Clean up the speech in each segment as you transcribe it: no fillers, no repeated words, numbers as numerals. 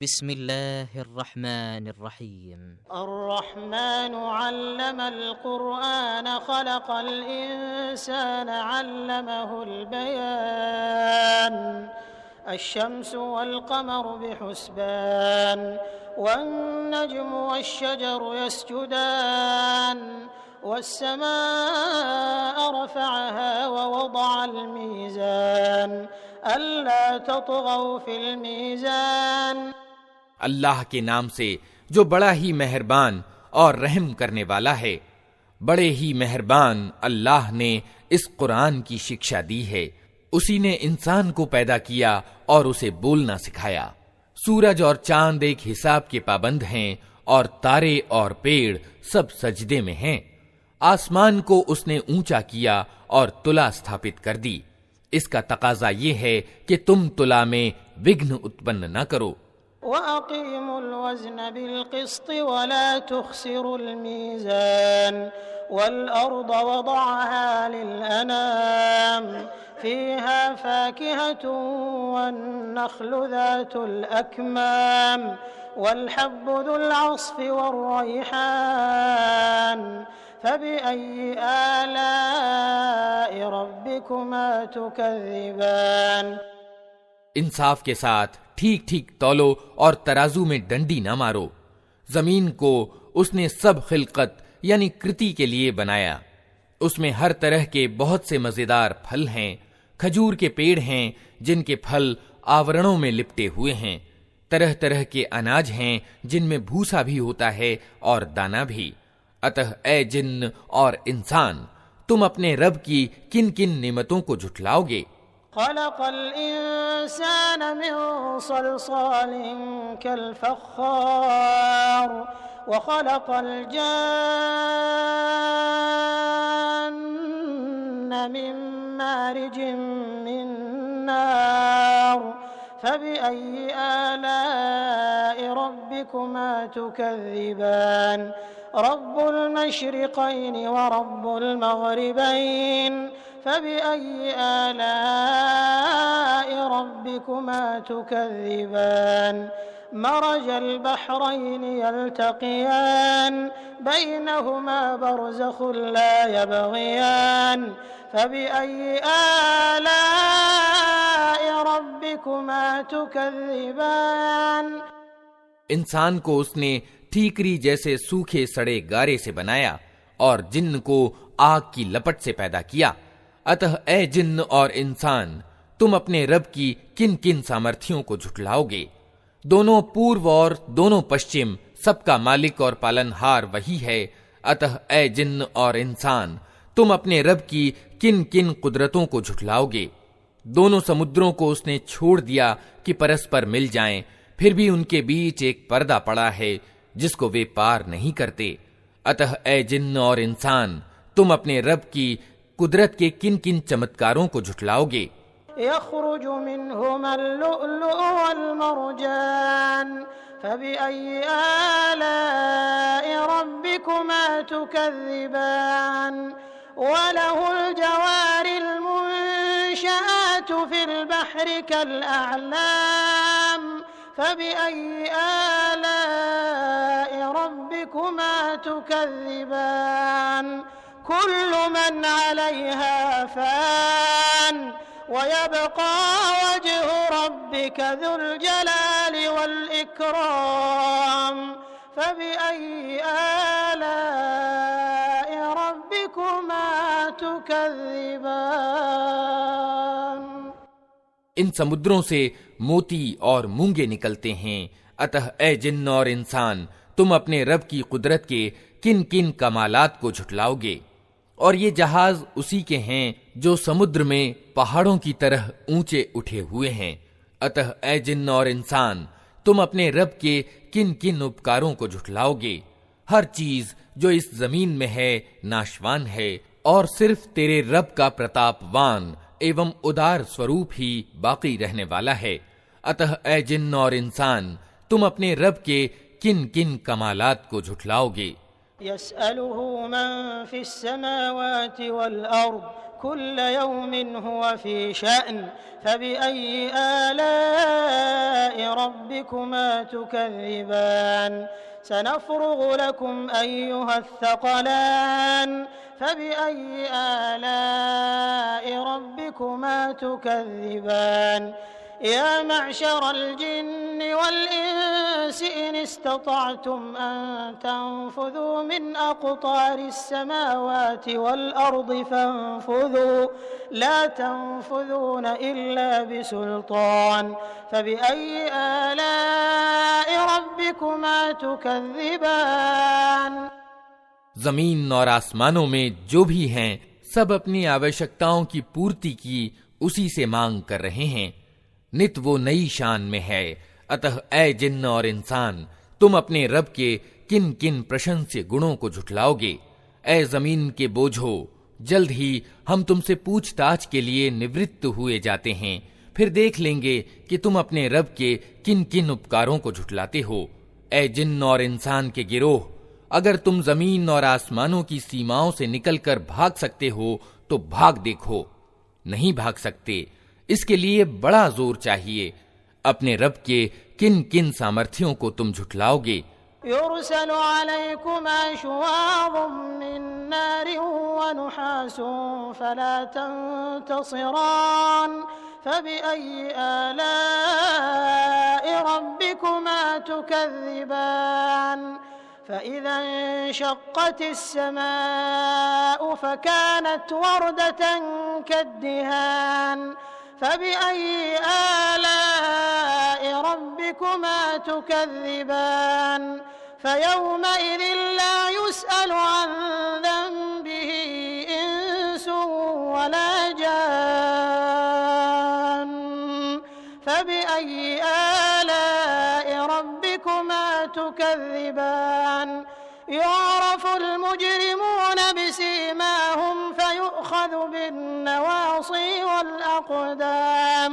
बिस्मिल्लाहिर्रहमानिर्रहीम। अर्रहमानु अल्लमल कुरआन खलक़ल इंसान अल्लमहुल बयान अश्शम्सु वल क़मरु बिहुस्बान वन्नज्मु वश्शजरु यस्जुदान वस्समाअ रफ़अहा ववदअल मीज़ान अल्ला ततग़ौ फ़िल मीज़ान। अल्लाह के नाम से जो बड़ा ही मेहरबान और रहम करने वाला है। बड़े ही मेहरबान अल्लाह ने इस कुरान की शिक्षा दी है। उसी ने इंसान को पैदा किया और उसे बोलना सिखाया। सूरज और चांद एक हिसाब के पाबंद हैं और तारे और पेड़ सब सजदे में हैं। आसमान को उसने ऊंचा किया और तुला स्थापित कर दी। इसका तकाजा ये है कि तुम तुला में विघ्न उत्पन्न न करो। वअक़ीमुल वज़्न बिल-क़िस्ति वला तुख़्सिरुल मीज़ान वल अर्ज़ वदअहा लिल-अनाम फ़ीहा फ़ाकिहतुन वन-नख़्लु ज़ातुल अकमाम वल-हब्बु ज़ुल-अस्फ़ि वर-रैहान फ़बिअय्यि आलाइ रब्बिकुमा तुकज़्ज़िबान। इंसाफ के साथ ठीक ठीक तौलो और तराजू में डंडी न मारो। जमीन को उसने सब खिलकत यानी कृति के लिए बनाया। उसमें हर तरह के बहुत से मजेदार फल हैं। खजूर के पेड़ हैं जिनके फल आवरणों में लिपटे हुए हैं। तरह तरह के अनाज हैं जिनमें भूसा भी होता है और दाना भी। अतः ए जिन्न और इंसान, तुम अपने रब की किन किन नेमतों को झुठलाओगे? खलक़ल इंसान मिन सलसालिन कल-फ़ख़्ख़ार व खलक़ल जान्न मिन मारिजिन मिन नार फ़बिअय्यि आलाइ रब्बिकुमा तुकज़्ज़िबान। रब्बुल मशरिक़ैनि व रब्बुल मग़रिबैन फ़बिअय्यि आलाइ रब्बिकुमा तुकज़्ज़िबान। मरजल बहरैनि यल्तक़ियान बैनहुमा बरज़ख़ुन ला यबग़ियान फ़बिअय्यि आलाइ रब्बिकुमा तुकज़्ज़िबान। इंसान को उसने ठीकरी जैसे सूखे सड़े गारे से बनाया और जिन्न को आग की लपट से पैदा किया। अतः ए जिन्न और इंसान, तुम अपने रब की किन किन सामर्थ्यों को झुठलाओगे? दोनों पूर्व और दोनों पश्चिम सबका मालिक और पालनहार वही है। अतः ए जिन्न और इंसान, तुम अपने रब की किन किन कुदरतों को झुठलाओगे? दोनों समुद्रों को उसने छोड़ दिया कि परस्पर मिल जाएं, फिर भी उनके बीच एक पर्दा पड़ा है जिसको वे पार नहीं करते। अतः ए जिन्न और इंसान, तुम अपने रब की कुदरत के किन किन चमत्कारों को झुठलाओगे? यख़्रुजु मिन्हुमल लुअ्लुअु वल मरजान फ़बिअय्यि आलाइ रब्बिकुमा तुकज़्ज़िबान। वलहुल जवारिल मुनशआतु फ़िल बहरि कल-अअलाम फ़बिअय्यि आलाइ रब्बिकुमा तुकज़्ज़िबान। कुल्लु मन अलैहा फ़ान वयबक़ा वज्हु रब्बिका ज़ुल जलालि वल इकराम फ़बिअय्यि आलाइ रब्बिकुमा तुकज़्ज़िबान। इन समुद्रों से मोती और मूंगे निकलते हैं। अतः ए जिन्न और इंसान, तुम अपने रब की कुदरत के किन किन कमालात को झुठलाओगे? और ये जहाज उसी के हैं जो समुद्र में पहाड़ों की तरह ऊंचे उठे हुए हैं। अतः ए जिन्न और इंसान, तुम अपने रब के किन किन उपकारों को झुठलाओगे? हर चीज जो इस जमीन में है नाशवान है और सिर्फ तेरे रब का प्रतापवान एवं उदार स्वरूप ही बाकी रहने वाला है। अतः ए जिन्न और इंसान, तुम अपने रब के किन किन कमालात को झुठलाओगे? यसअलुहु मन फिस्समावाति वल अर्द कुल्ल यौमिन हुवा फी शअन फबिअय्यि आलाइ रब्बिकुमा तुकज़्ज़िबान सनफ़्रुगु लकुम अय्युहस्सक़लान फबिअय्यि आलाइ रब्बिकुमा तुकज़्ज़िबान या मअशरल जिन्नि वल इंसि इन इस्ततअतुम अन तंफुज़ू मिन अक़तारिस समावाति वल अर्दि फंफुज़ू ला तंफुज़ून इल्ला बिसुल्तान फबिअय्यि आलाइ रब्बिकुमा तुकज़्ज़िबान। जमीन और आसमानों में जो भी हैं सब अपनी आवश्यकताओं की पूर्ति की उसी से मांग कर रहे हैं। नित वो नई शान में है। अतः ऐ जिन्न और इंसान, तुम अपने रब के किन किन प्रशंस्य गुणों को झुठलाओगे। ऐ जमीन के बोझो, जल्द ही हम तुमसे पूछताछ के लिए निवृत्त हुए जाते हैं, फिर देख लेंगे कि तुम अपने रब के किन किन उपकारों को झुठलाते हो। ऐ जिन्न और इंसान के गिरोह, अगर तुम जमीन और आसमानों की सीमाओं से निकलकर भाग सकते हो तो भाग देखो। नहीं भाग सकते, इसके लिए बड़ा जोर चाहिए। अपने रब के किन किन सामर्थ्यों को तुम झुठलाओगे। युरसलु अलैकुमा शुवाज़ुम मिन नारिन व नुहासुन फला तंतसिरान फबिअय्यि आलाइ रब्बिकुमा तुकज़्ज़िबान फ़इज़ा इंशक़्क़तिस समाअु फ़कानत वरदतन कद्दिहान फबिअय्यि आलाइ रब्बिकुमा तुकज़्ज़िबान फ़यौमइज़िन ला युसअलु अन ज़ंबिही इंसुन वला जान फबिअय्यि आलाइ रब्बिकुमा तुकज़्ज़िबान युअरफ़ुल मुजरिमून बिसीमाहुम फयुअख़ज़ु बिन्नवासी वल अक़दाम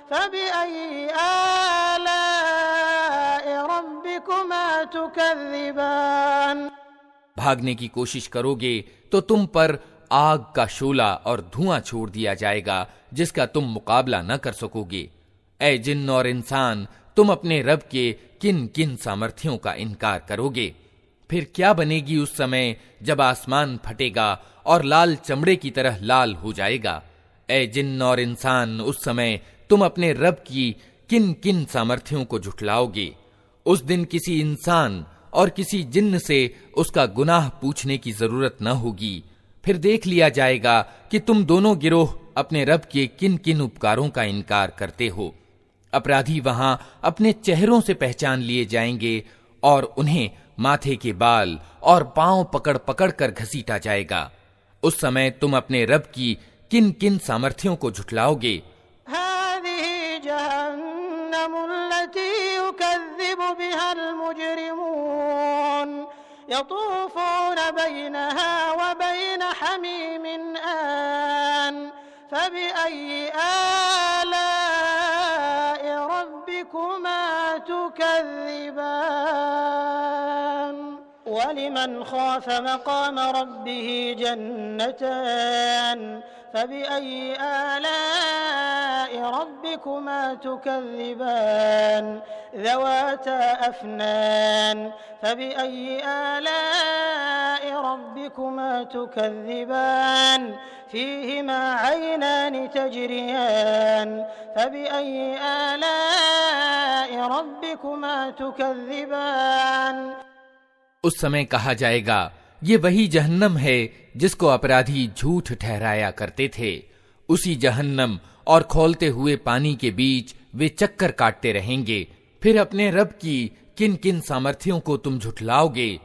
फबिअय्यि आलाइ रब्बिकुमा तुकज़्ज़िबान। भागने की कोशिश करोगे तो तुम पर आग का शोला और धुआं छोड़ दिया जाएगा जिसका तुम मुकाबला न कर सकोगे। ऐ जिन्न और इंसान, तुम अपने रब के किन किन सामर्थ्यों का इनकार करोगे। फिर क्या बनेगी उस समय जब आसमान फटेगा और लाल चमड़े की तरह लाल हो जाएगा। ऐ जिन्न और इंसान, उस समय तुम अपने रब की किन किन सामर्थ्यों को झुठलाओगे। उस दिन किसी इंसान और किसी जिन्न से उसका गुनाह पूछने की जरूरत न होगी। फिर देख लिया जाएगा कि तुम दोनों गिरोह अपने रब के किन किन उपकारों का इनकार करते हो। अपराधी वहां अपने चेहरों से पहचान लिए जाएंगे और उन्हें माथे के बाल और पांव पकड़ पकड़ कर घसीटा जाएगा। उस समय तुम अपने रब की किन किन सामर्थ्यों को झुठलाओगे। हाज़िही जहन्नमुल्लती युकज़्ज़िबु बिहल मुजरिमून यतूफ़ून बैनहा व बैन हमीमिन आन फबिअय्यि आलाइ रब्बिकुमा तुकज़्ज़िबान। वलिमन खाफ़ मक़ाम रब्बिही जन्नतान फबिअय्यि आलाइ रब्बिकुमा तुकज़्ज़िबान ज़वाता अफ़नान फबिअय्यि आलाइ रब्बिकुमा तुकज़्ज़िबान फ़ीहिमा ऐनान तजरियान फबिअय्यि आलाइ रब्बिकुमा तुकज़्ज़िबान। उस समय कहा जाएगा, ये वही जहन्नम है जिसको अपराधी झूठ ठहराया करते थे। उसी जहन्नम और खौलते हुए पानी के बीच वे चक्कर काटते रहेंगे। फिर अपने रब की किन किन सामर्थ्यों को तुम झुठलाओगे।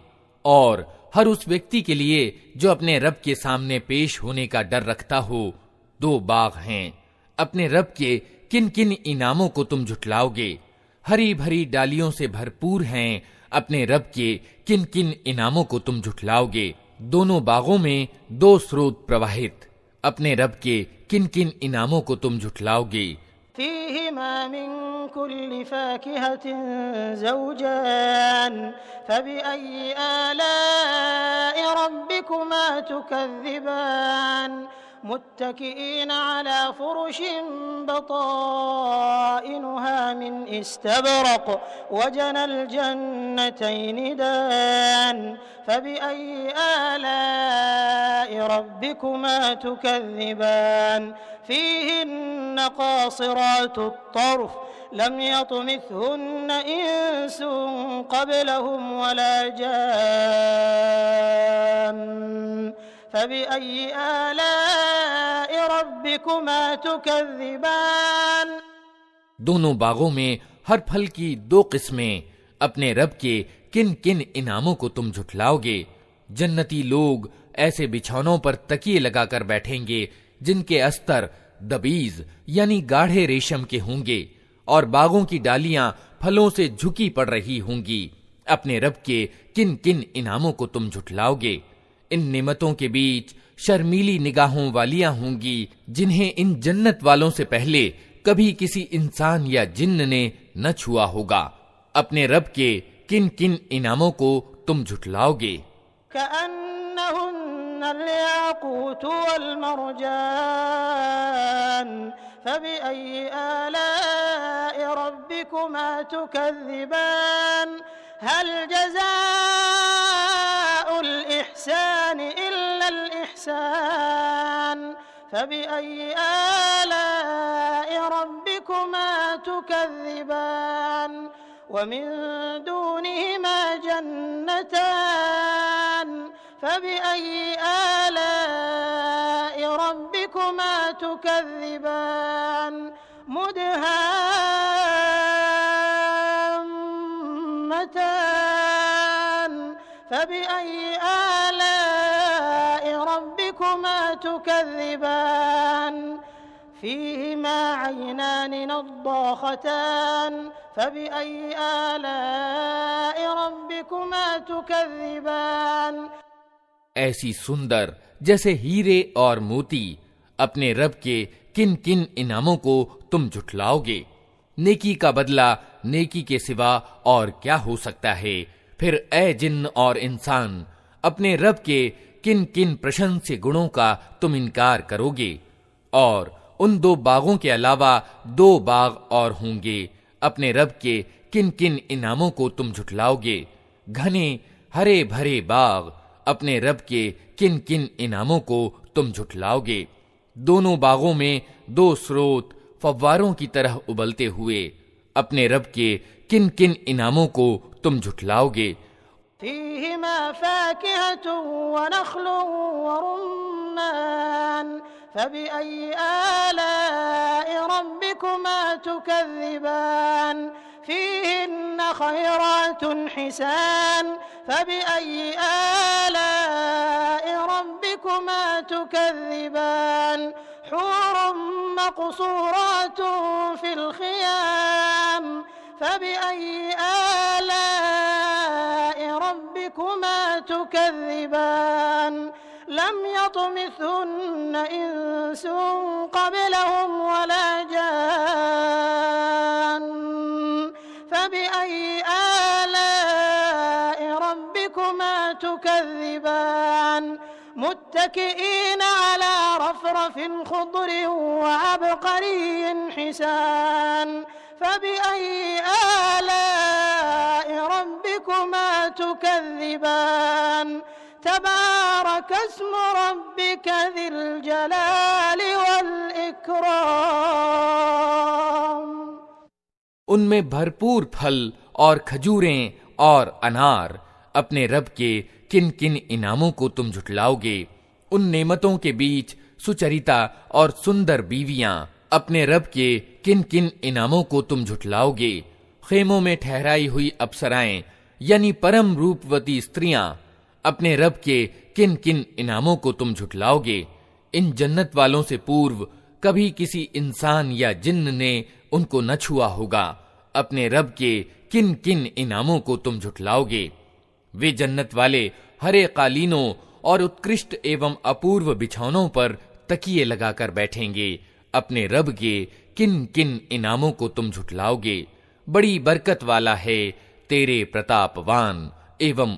और हर उस व्यक्ति के लिए जो अपने रब के सामने पेश होने का डर रखता हो, दो बाग हैं। अपने रब के किन किन इनामों को तुम झुठलाओगे। हरी भरी डालियों से भरपूर हैं अपने रब के किन किन इनामों को तुम झुठलाओगे। दोनों बागों में दो स्रोत प्रवाहित। अपने रब के किन किन इनामों को तुम झुठलाओगे। फ़ीहिमा मिन कुल्लि फ़ाकिहतिन ज़ौजान फ़बिअय्यि आलाइ रब्बिकुमा तुकज़्ज़िबान मुत्तकिईन अला फ़ुरुशिन बताइनुहा मिन इस्तबरक़ वजनल जन्नतैन दान फ़बिअय्यि आलाइ रब्बिकुमा तुकज़्ज़िबान फ़ीहिन्न क़ासिरातुत तर्फ़ लम यत्मिथहुन्न इंसुन क़ब्लहुम वला जान फ़बिअय्यि आलाइ रब्बिकुमा तुकज़्ज़िबान। दोनों बागों में हर फल की दो किस्में। अपने रब के किन किन इनामों को तुम झुठलाओगे? जन्नती लोग ऐसे बिछौनों पर तकिए लगाकर बैठेंगे जिनके अस्तर दबीज यानी गाढ़े रेशम के होंगे और बागों की डालियां फलों से झुकी पड़ रही होंगी। अपने रब के किन किन इनामों को तुम झुठलाओगे? इन नेमतों के बीच शर्मीली निगाहों वालियां होंगी जिन्हें इन जन्नत वालों से पहले कभी किसी इंसान या जिन्न ने न छुआ होगा। अपने रब के किन किन इनामों को तुम झुठलाओगे? याक़ूत वल मरजान फ़बिअय्यि आलाइ रब्बिकुमा तुकज़्ज़िबान हल जज़ाउल इहसानि इल्लल इहसान फ़बिअय्यि आलाइ रब्बिकुमा तुकज़्ज़िबान वमिन दूनिहिमा जन्नतान फ़बिअय्यि आलाइ रब्बिकुमा तुकज़्ज़िबान मुदहाम्मतान फ़बिअय्यि आलाइ रब्बिकुमा तुकज़्ज़िबान फ़ीहिमा अयनान नद्दाख़तान फ़बिअय्यि आलाइ रब्बिकुमा तुकज़्ज़िबान। ऐसी सुंदर जैसे हीरे और मोती। अपने रब के किन किन इनामों को तुम झुठलाओगे? नेकी का बदला नेकी के सिवा और क्या हो सकता है? फिर ऐ जिन्न और इंसान, अपने रब के किन किन प्रशंस्य गुणों का तुम इनकार करोगे? और उन दो बागों के अलावा दो बाग और होंगे। अपने रब के किन किन इनामों को तुम झुठलाओगे? घने हरे भरे बाग। अपने रब के किन किन इनामों को तुम झुठलाओगे? दोनों बागों में दो स्रोत फव्वारों की तरह उबलते हुए। अपने रब के किन किन इनामों को तुम झुठलाओगे? फ़ीहिमा फ़ाकिहतुन व नख़्लुन व रुम्मान फ़बिअय्यि आलाइ रब्बिकुमा तुकज़्ज़िबान फ़ीहिन्न ख़ैरातुन हिसान फ़बिअय्यि आलाइ रब्बिकुमा तुकज़्ज़िबान हूरुन मक़सूरातुन फ़िल ख़ियाम फ़बिअय्यि आलाइ रब्बिकुमा तुकज़्ज़िबान लम यत्मिथहुन्न इंसुन क़ब्लहुम वला जान फ़बिअय्यि आलाइ रब्बिकुमा तुकज़्ज़िबान मुत्तकिईन अला रफ़रफ़िन ख़ुद्रिन व अबक़रिय्यिन हिसान फ़बिअय्यि आलाइ रब्बिकुमा तुकज़्ज़िबान तबारक अस्मु रब्बिक ज़िल जलालि वल इकराम। उनमें भरपूर फल और खजूरें और अनार। अपने रब के किन किन इनामों को तुम झुठलाओगे? उन नेमतों के बीच सुचरिता और सुंदर बीवियां। अपने रब के किन किन इनामों को तुम झुठलाओगे? खेमों में ठहराई हुई अप्सराएं यानी परम रूपवती स्त्रियां। अपने रब के किन किन इनामों को तुम झुठलाओगे? इन जन्नत वालों से पूर्व कभी किसी इंसान या जिन्न ने उनको न छुआ होगा। अपने रब के किन किन इनामों को तुम झुठलाओगे? वे जन्नत वाले हरे कालीनों और उत्कृष्ट एवं अपूर्व बिछौनों पर तकिए लगाकर बैठेंगे। अपने रब के किन किन इनामों को तुम झुठलाओगे। बड़ी बरकत वाला है तेरे प्रतापवान एवं